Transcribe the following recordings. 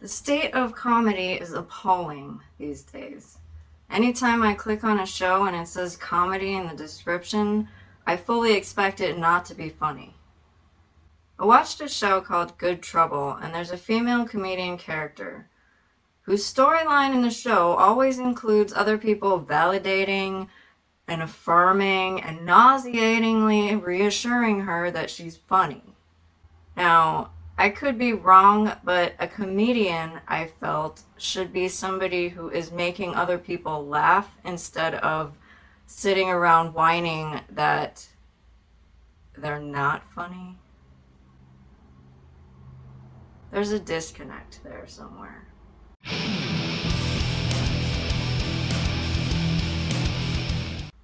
The state of comedy is appalling these days. Anytime I click on a show and it says comedy in the description, I fully expect it not to be funny. I watched a show called Good Trouble, and there's a female comedian character whose storyline in the show always includes other people validating and affirming and nauseatingly reassuring her that she's funny. Now, I could be wrong, but a comedian, I felt, should be somebody who is making other people laugh instead of sitting around whining that they're not funny. There's a disconnect there somewhere.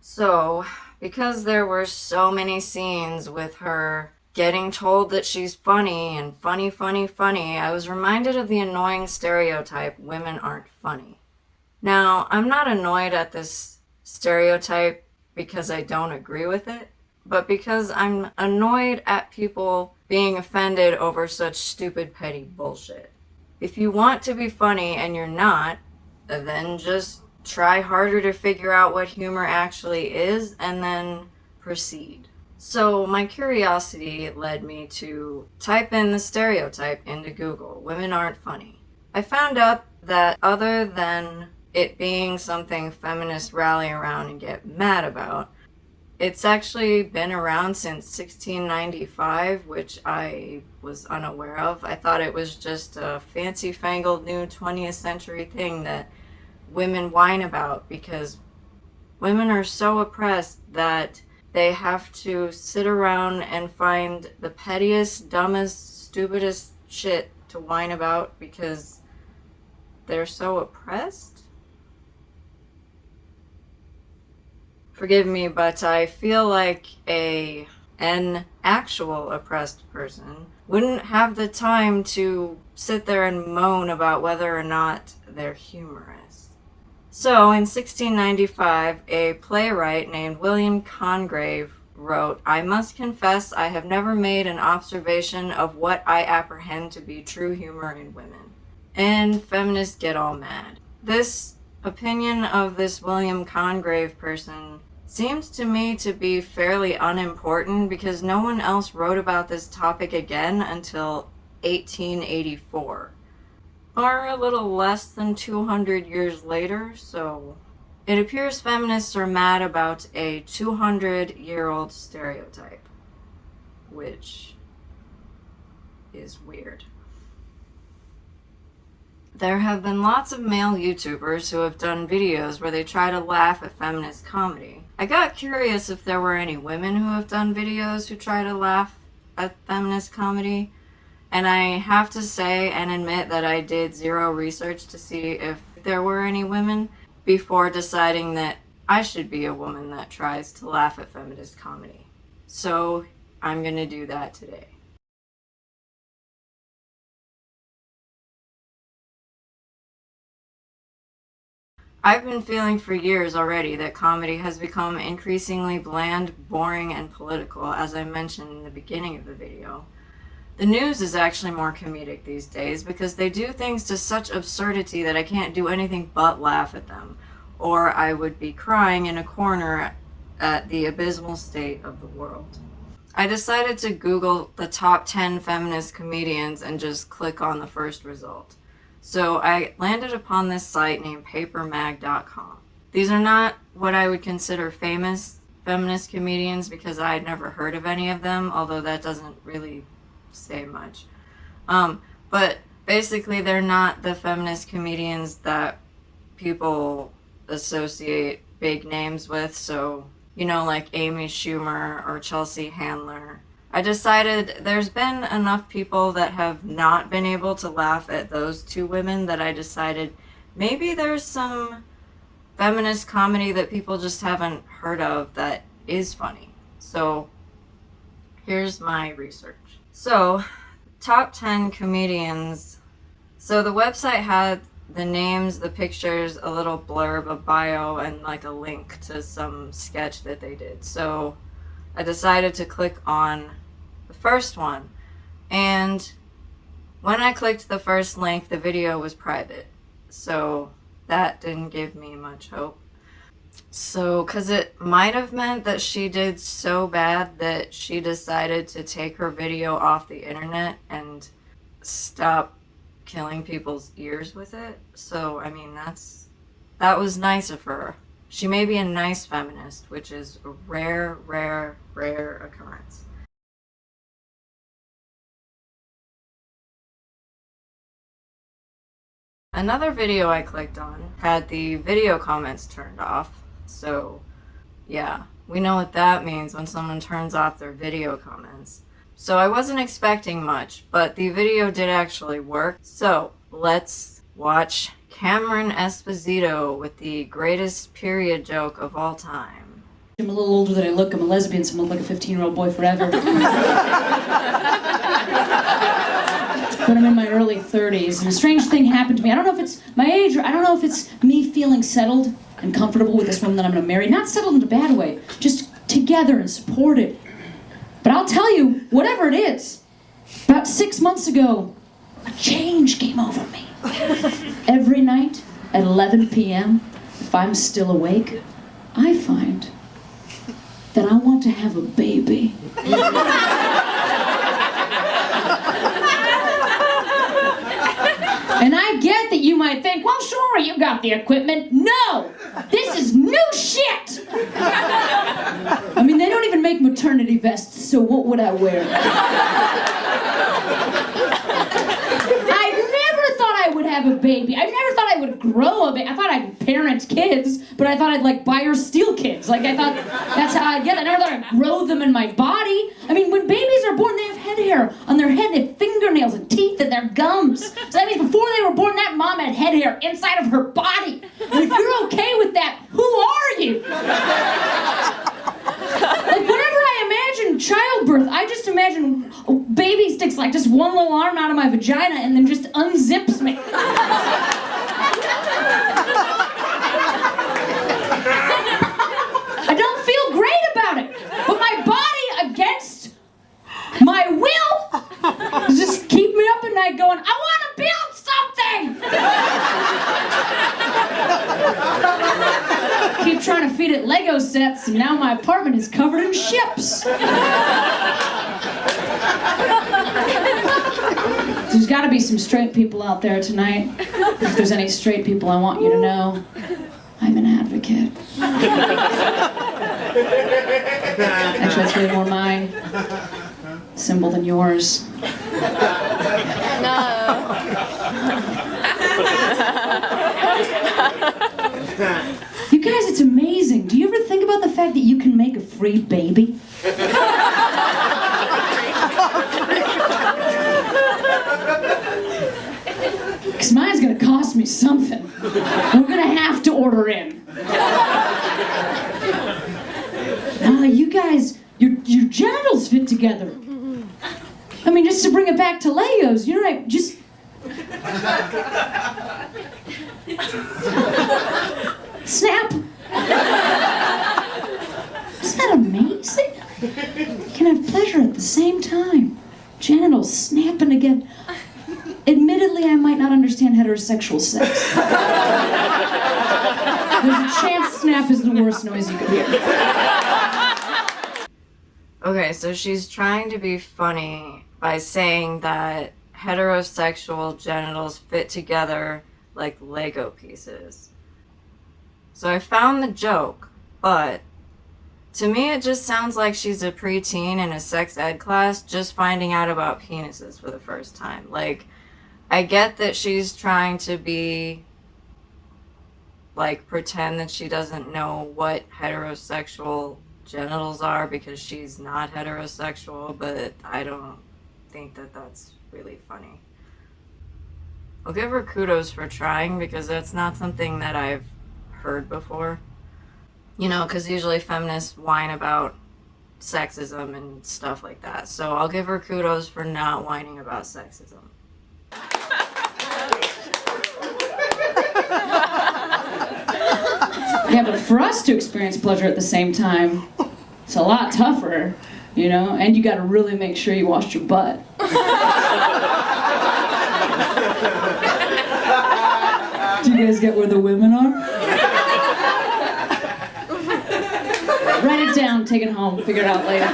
So, because there were so many scenes with her getting told that she's funny and funny, I was reminded of the annoying stereotype, women aren't funny. Now, I'm not annoyed at this stereotype because I don't agree with it, but because I'm annoyed at people being offended over such stupid, petty bullshit. If you want to be funny and you're not, then just try harder to figure out what humor actually is and then proceed. So my curiosity led me to type in the stereotype into Google, women aren't funny. I found out that other than it being something feminists rally around and get mad about, it's actually been around since 1695, which I was unaware of. I thought it was just a fancy-fangled new 20th century thing that women whine about because women are so oppressed that they have to sit around and find the pettiest, dumbest, stupidest shit to whine about because they're so oppressed? Forgive me, but I feel like an actual oppressed person wouldn't have the time to sit there and moan about whether or not they're humorous. So, in 1695, a playwright named William Congreve wrote, "I must confess I have never made an observation of what I apprehend to be true humor in women." And feminists get all mad. This opinion of this William Congreve person seems to me to be fairly unimportant because no one else wrote about this topic again until 1884. Or a little less than 200 years later, so it appears feminists are mad about a 200-year-old stereotype, which is weird. There have been lots of male YouTubers who have done videos where they try to laugh at feminist comedy. I got curious if there were any women who have done videos who try to laugh at feminist comedy. And I have to say and admit that I did zero research to see if there were any women before deciding that I should be a woman that tries to laugh at feminist comedy. So I'm going to do that today. I've been feeling for years already that comedy has become increasingly bland, boring, and political, as I mentioned in the beginning of the video. The news is actually more comedic these days because they do things to such absurdity that I can't do anything but laugh at them, or I would be crying in a corner at the abysmal state of the world. I decided to Google the top 10 feminist comedians and just click on the first result. So I landed upon this site named papermag.com. These are not what I would consider famous feminist comedians because I had never heard of any of them, although that doesn't really say much. But basically they're not the feminist comedians that people associate big names with, so like Amy Schumer or Chelsea Handler. I decided there's been enough people that have not been able to laugh at those two women that I decided maybe there's some feminist comedy that people just haven't heard of that is funny. So here's my research. So, top 10 comedians. So the website had the names, the pictures, a little blurb, a bio, and like a link to some sketch that they did. So I decided to click on the first one. And When I clicked the first link, the video was private, so that didn't give me much hope. So, because it might have meant that she did so bad that she decided to take her video off the internet and stop killing people's ears with it. So, I mean, that was nice of her. She may be a nice feminist, which is a rare occurrence. Another video I clicked on had the video comments turned off. So, yeah, we know what that means when someone turns off their video comments. So I wasn't expecting much, but the video did actually work. So, let's watch Carmen Esposito with the greatest period joke of all time. I'm a little older than I look. I'm a lesbian, so I'm gonna look like a 15-year-old boy forever. But I'm in my early 30s, and a strange thing happened to me. I don't know if it's my age, or I don't know if it's me feeling settled and comfortable with this woman that I'm gonna marry. Not settled in a bad way, just together and supported. But I'll tell you, whatever it is, about 6 months ago, a change came over me. Every night at 11 p.m., if I'm still awake, I find that I want to have a baby. And I get that you might think, well, sure, you got the equipment. No! This is new shit! I mean, they don't even make maternity vests, so what would I wear? I never thought I would have a baby. I never thought I would grow a baby. I thought I'd parent kids, but I thought I'd like Byer steal kids. Like, I thought that's how I'd get it. I never thought I'd grow them in my body. I mean, when babies are born, they have head hair on their head. They have fingernails and teeth and their gums. So that means before they were born, that mom had head hair inside of her body. And if you're okay with that, who are you? Like, whenever I imagine childbirth, I just imagine a baby sticks like just one little arm out of my vagina and then just unzips me. I don't feel great about it, but my body, against my will, just keep me up at night going, I want to build something! Keep trying to feed it Lego sets, and now my apartment is covered in ships. There's got to be some straight people out there tonight. If there's any straight people, I want you to know I'm an advocate. Actually, that's really more my symbol than yours. No. You guys, it's amazing. Do you ever think about the fact that you can make a free baby? Because mine's gonna cost me something. I'm gonna have to order in. You guys, your genitals fit together. I mean, just to bring it back to Legos, you know, like, just... Snap! Isn't that amazing? You can have pleasure at the same time. Genitals snapping again. Admittedly, I might not understand heterosexual sex. There's a chance snap is the worst noise you could hear. Okay, so she's trying to be funny by saying that heterosexual genitals fit together like Lego pieces. So I found the joke, but to me it just sounds like she's a preteen in a sex ed class just finding out about penises for the first time. Like, I get that she's trying to be, like, pretend that she doesn't know what heterosexual genitals are because she's not heterosexual, but I don't think that that's really funny. I'll give her kudos for trying because that's not something that I've heard before. You know, because usually feminists whine about sexism and stuff like that. So I'll give her kudos for not whining about sexism. Yeah, but for us to experience pleasure at the same time, it's a lot tougher, you know? And you gotta really make sure you washed your butt. You guys get where the women are? Write it down, take it home, figure it out later.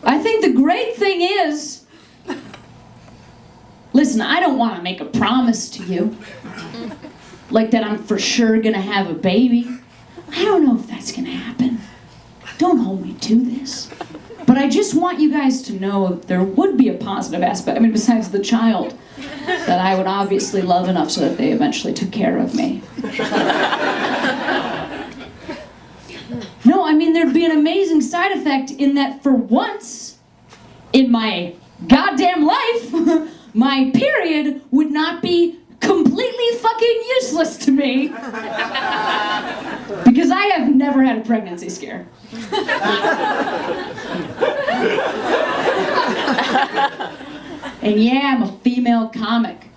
I think the great thing is, listen, I don't want to make a promise to you, like that I'm for sure gonna have a baby. I don't know if that's gonna happen. Don't hold me to this. But I just want you guys to know there would be a positive aspect, I mean, besides the child, that I would obviously love enough so that they eventually took care of me. No, I mean, there'd be an amazing side effect in that for once in my goddamn life, my period would not be completely fucking useless to me. Because I have never had a pregnancy scare. And yeah, I'm a female comic.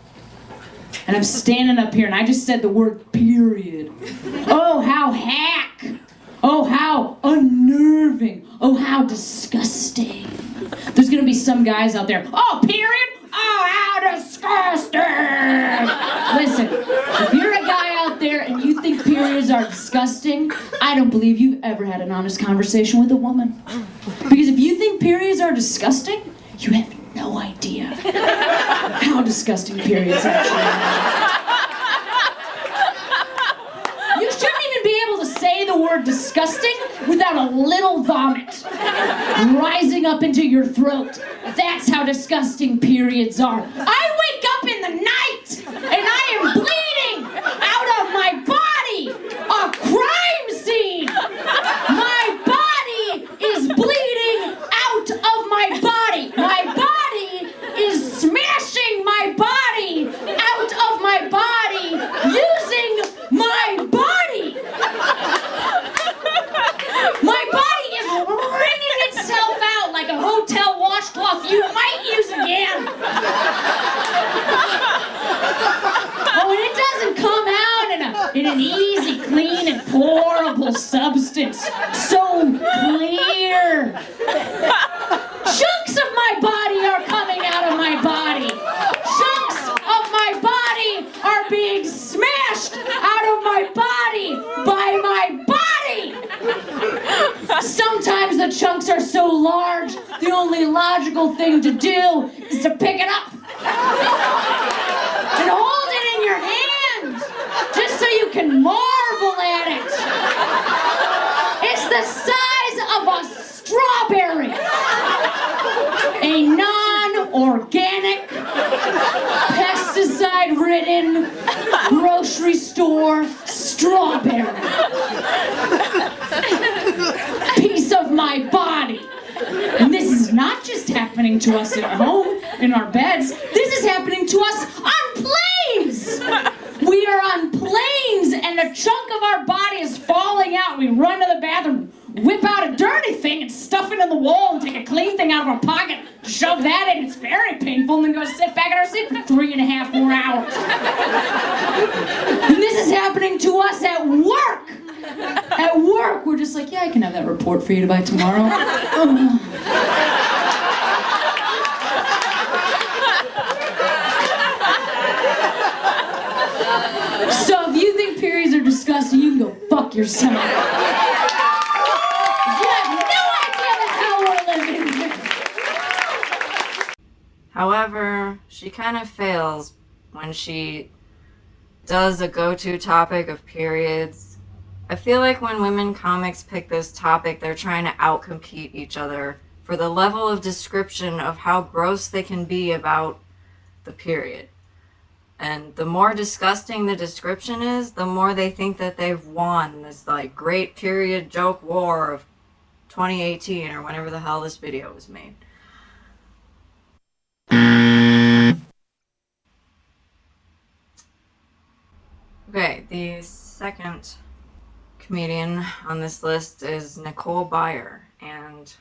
And I'm standing up here and I just said the word period. Oh, how hack. Oh, how unnerving. Oh, how disgusting. There's gonna be some guys out there, oh, period? Oh, how disgusting. Listen, if you're a guy out there and you think periods are disgusting, I don't believe you've ever had an honest conversation with a woman. Because if you think periods are disgusting, you have no idea how disgusting periods actually are. You shouldn't even be able to say the word disgusting without a little vomit rising up into your throat. That's how disgusting periods are. I wake up in the night and I am bleeding out of my body. A crime scene. My body is bleeding out of my body. My body is smashing my body out of my body using my body. My body is wringing itself out like a hotel washcloth you might use again. Oh, and it doesn't come out in an easy, clean, and pourable substance. So clear. Chunks of my body are coming out of my body. Chunks of my body are being smashed out of my body by my body. Sometimes the chunks are so large, the only logical thing to do is to pick it up and hold it in your hand, just so you can marvel at it. It's the size of a strawberry. A non-organic, pesticide-ridden grocery store strawberry. Piece of my body. And this is not just happening to us at home, in our beds. This is happening to us on planes. We are on planes and a chunk of our body is falling out. We run to the bathroom, whip out a dirty thing and stuff it in the wall and take a clean thing out of our pocket, shove that in. It's very painful, and then go sit back in our seat for 3.5 more hours. And this is happening to us at work. At work, we're just like, yeah, I can have that report for you by tomorrow. So if you think periods are disgusting, you can go fuck yourself. You have no idea the hell we're living in. However, she kind of fails when she does a go-to topic of periods. I feel like when women comics pick this topic, they're trying to outcompete each other for the level of description of how gross they can be about the period. And the more disgusting the description is, the more they think that they've won this like great period joke war of 2018 or whenever the hell this video was made. Okay, the second comedian on this list is Nicole Byer, and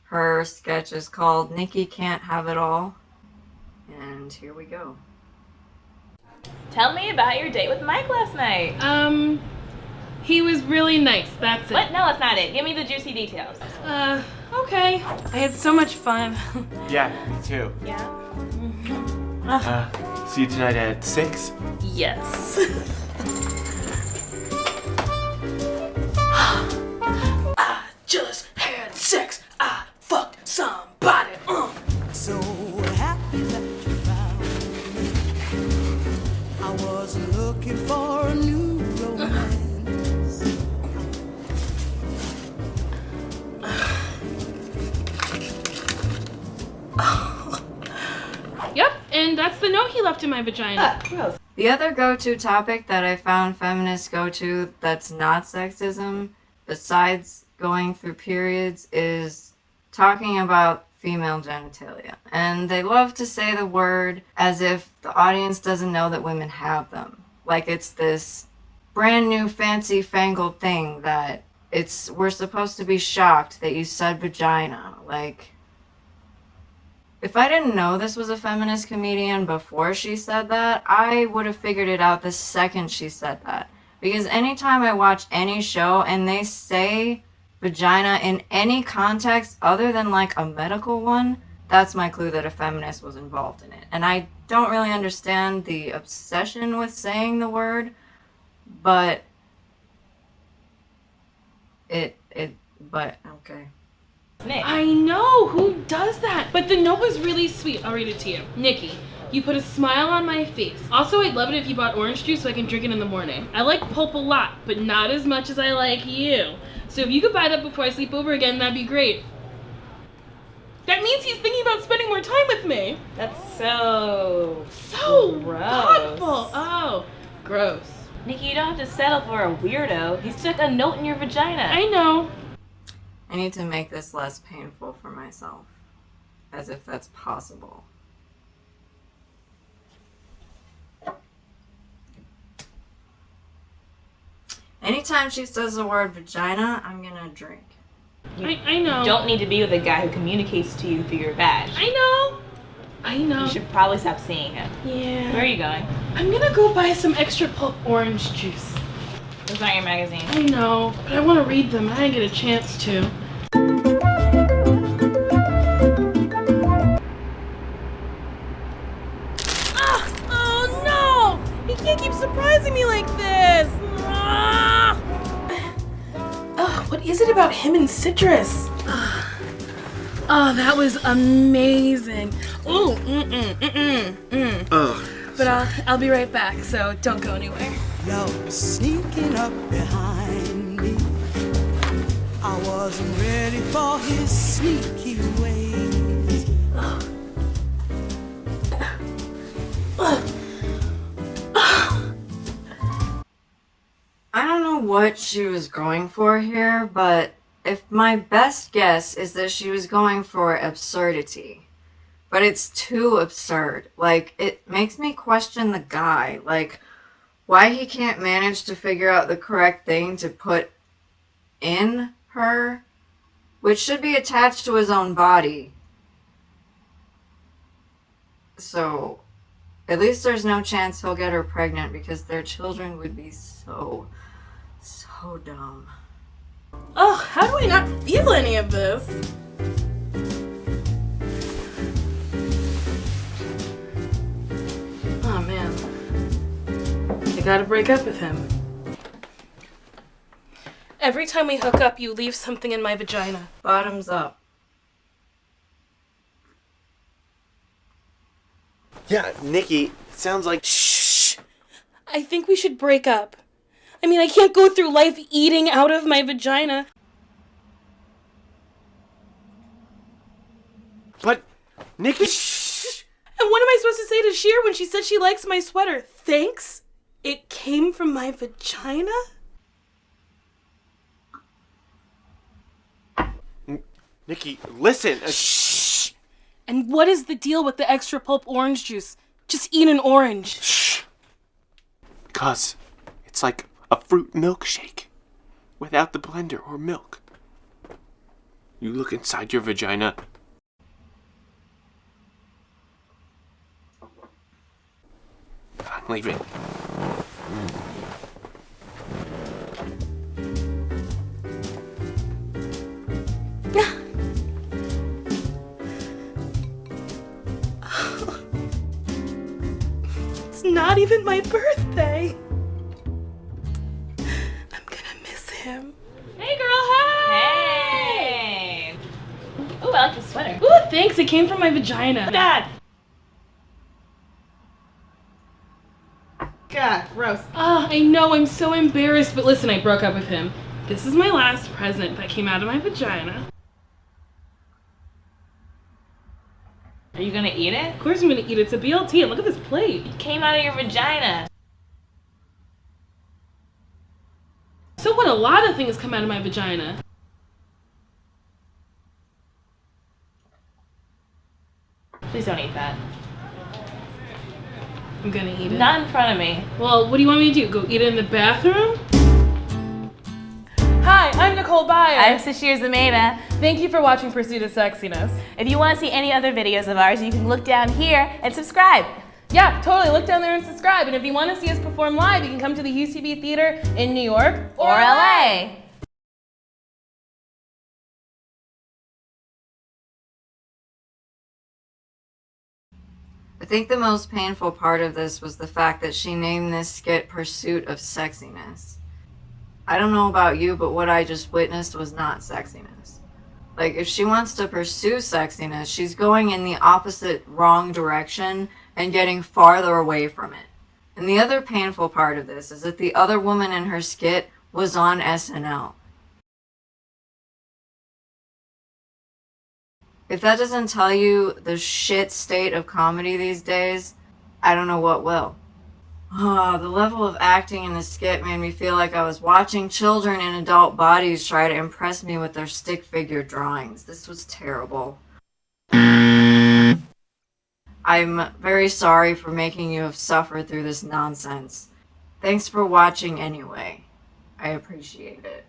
her sketch is called Nikki Can't Have It All, and here we go. Tell me about your date with Mike last night. He was really nice, that's it. What? No, that's not it. Give me the juicy details. Okay. I had so much fun. Yeah, me too. Yeah? See you tonight at 6? Yes. I just had sex. I fucked somebody. So happy that you found me. I was looking for a new romance. Yep, and that's the note he left in my vagina. Gross. The other go-to topic that I found feminists go to that's not sexism, besides going through periods, is talking about female genitalia. And they love to say the word as if the audience doesn't know that women have them. Like it's this brand new fancy fangled thing that we're supposed to be shocked that you said vagina. Like, if I didn't know this was a feminist comedian before she said that, I would have figured it out the second she said that. Because anytime I watch any show and they say vagina in any context other than like a medical one, that's my clue that a feminist was involved in it. And I don't really understand the obsession with saying the word, but but okay. Nick. I know, who does that? But the note was really sweet. I'll read it to you. Nikki, you put a smile on my face. Also, I'd love it if you bought orange juice so I can drink it in the morning. I like pulp a lot, but not as much as I like you. So if you could buy that before I sleep over again, that'd be great. That means he's thinking about spending more time with me. That's so Gross. gross. Thoughtful. Oh, gross. Nikki, you don't have to settle for a weirdo. He stuck a note in your vagina. I know. I need to make this less painful for myself, as if that's possible. Anytime she says the word vagina, I'm gonna drink. I know. You don't need to be with a guy who communicates to you through your vag. I know. I know. You should probably stop seeing him. Yeah. Where are you going? I'm gonna go buy some extra pulp orange juice. Those aren't your magazines. I know, but I want to read them. I didn't get a chance to. Oh no! He can't keep surprising me like this! What is it about him and citrus? Oh, that was amazing. Ooh, But I'll be right back, so don't go anywhere. You're sneaking up behind me. I wasn't ready for his sneaky ways. I don't know what she was going for here, but if my best guess is that she was going for absurdity. But it's too absurd. Like, it makes me question the guy. Like, why he can't manage to figure out the correct thing to put in her, which should be attached to his own body. So, at least there's no chance he'll get her pregnant because their children would be so dumb. Ugh, how do I not feel any of this? Oh man. I gotta break up with him. Every time we hook up, you leave something in my vagina. Bottoms up. Yeah, Nikki, it sounds like Shh! I think we should break up. I mean, I can't go through life eating out of my vagina. But Nikki, shh. And what am I supposed to say to Sheer when she said she likes my sweater? Thanks? It came from my vagina? Nikki, listen. Shh! And what is the deal with the extra pulp orange juice? Just eat an orange. Shh. Because it's like a fruit milkshake without the blender or milk. You look inside your vagina. I'm leaving. not even my birthday. I'm gonna miss him. Hey girl, hey! Hey! Ooh, I like the sweater. Ooh, thanks, it came from my vagina. Dad! God, gross. Ah, I know, I'm so embarrassed, but listen, I broke up with him. This is my last present that came out of my vagina. Are you gonna eat it? Of course I'm gonna eat it. It's a BLT, and look at this plate. It came out of your vagina. So what, a lot of things come out of my vagina. Please don't eat that. I'm gonna eat it. Not in front of me. Well, what do you want me to do? Go eat it in the bathroom? Hi, I'm Nicole Byer. I'm Sashir Zameda. Thank you for watching Pursuit of Sexiness. If you want to see any other videos of ours, you can look down here and subscribe. Yeah, totally. Look down there and subscribe. And if you want to see us perform live, you can come to the UCB Theater in New York Or LA. I think the most painful part of this was the fact that she named this skit Pursuit of Sexiness. I don't know about you, but what I just witnessed was not sexiness. Like, if she wants to pursue sexiness, she's going in the opposite wrong direction and getting farther away from it. And the other painful part of this is that the other woman in her skit was on SNL. If that doesn't tell you the shit state of comedy these days, I don't know what will. The level of acting in the skit made me feel like I was watching children in adult bodies try to impress me with their stick figure drawings. This was terrible. I'm very sorry for making you have suffered through this nonsense. Thanks for watching anyway. I appreciate it.